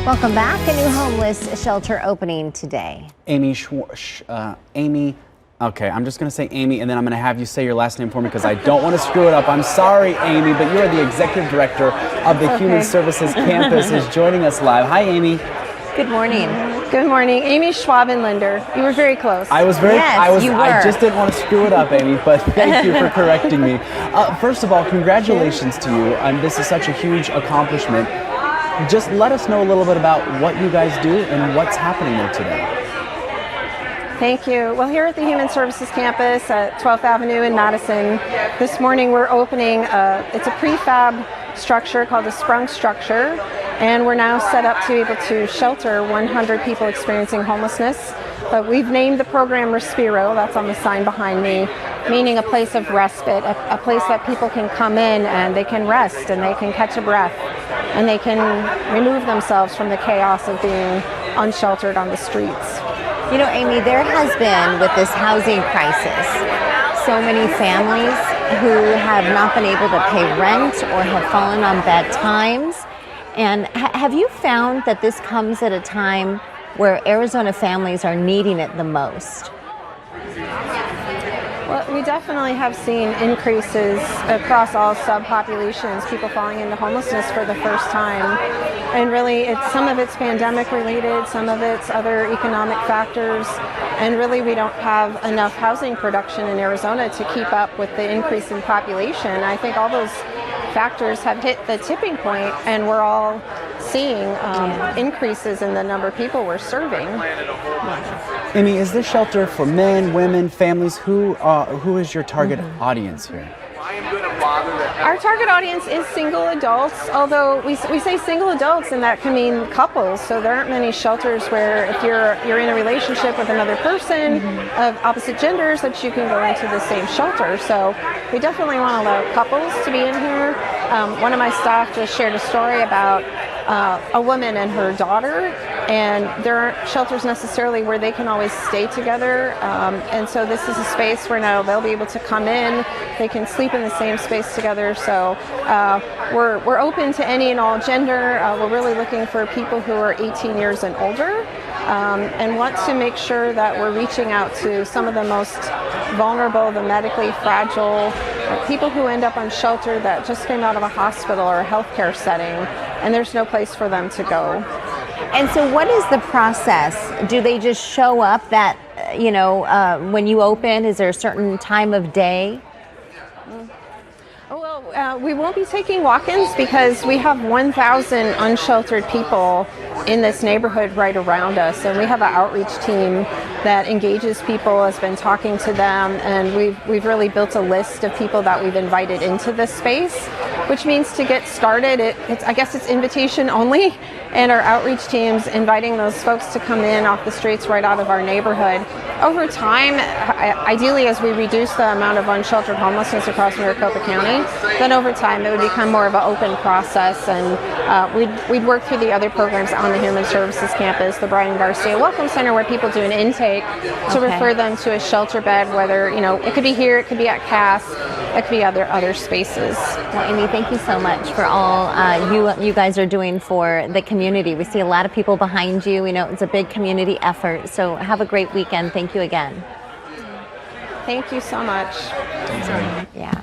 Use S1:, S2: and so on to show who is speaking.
S1: Welcome back. A new homeless shelter opening today.
S2: Amy, okay, I'm just going to say Amy, and then I'm going to have you say your last name for me because I don't want to screw it up. I'm sorry, Amy, but you are the Executive Director of the Human Services Campus is joining us live. Hi, Amy.
S1: Good morning.
S3: Good morning. Amy Schwabenlender. You were very close.
S2: I was very,
S1: Yes, you were.
S2: I just didn't want to screw it up, Amy, but thank you for correcting me. First of all, congratulations to you. This is such a huge accomplishment. Just let us know a little bit about what you guys do and what's happening there today.
S3: Thank you. Well, here at the Human Services Campus at 12th Avenue in Madison, this morning we're opening, it's a prefab structure called the Sprung Structure, and we're now set up to be able to shelter 100 people experiencing homelessness. But we've named the program RESPIRO, that's on the sign behind me, meaning a place of respite, a place that people can come in and they can rest and they can catch a breath and they can remove themselves from the chaos of being unsheltered on the streets.
S1: You know, Amy, there has been, with this housing crisis, so many families who have not been able to pay rent or have fallen on bad times. And have you found that this comes at a time where Arizona families are needing it the most?
S3: Well, we definitely have seen increases across all subpopulations, people falling into homelessness for the first time. And really, some of it's pandemic related, some of it's other economic factors. And really, we don't have enough housing production in Arizona to keep up with the increase in population. I think all those factors have hit the tipping point, and we're all seeing increases in the number of people we're serving.
S2: Amy, is this shelter for men, women, families? Who is your target audience here?
S3: Our target audience is single adults, although we say single adults, and that can mean couples. So there aren't many shelters where if you're in a relationship with another person of opposite genders that you can go into the same shelter. So we definitely want to allow couples to be in here. One of my staff just shared a story about a woman and her daughter, and there aren't shelters necessarily where they can always stay together, and so this is a space where now they'll be able to come in, they can sleep in the same space together. So we're open to any and all gender. We're really looking for people who are 18 years and older, and want to make sure that we're reaching out to some of the most vulnerable, the medically fragile, people who end up on shelter that just came out of a hospital or a healthcare setting, and there's no place for them to go.
S1: And so what is the process? Do they just show up that, when you open? Is there a certain time of day?
S3: Well, we won't be taking walk-ins because we have 1,000 unsheltered people in this neighborhood right around us, and we have an outreach team that engages people, has been talking to them, and we've really built a list of people that we've invited into this space, which means to get started, I guess it's invitation only, and our outreach team's inviting those folks to come in off the streets right out of our neighborhood. Over time, ideally as we reduce the amount of unsheltered homelessness across Maricopa County, then over time it would become more of an open process, and we'd work through the other programs on the Human Services Campus, the Brian Garcia Welcome Center, where people do an intake to refer them to a shelter bed, whether, it could be here, it could be at CAS, it could be other spaces.
S1: Well, Amy, thank you so much for all you guys are doing for the community. We see a lot of people behind you. We know it's a big community effort, so have a great weekend. Thank you again.
S3: Thank you so much.
S1: Yeah.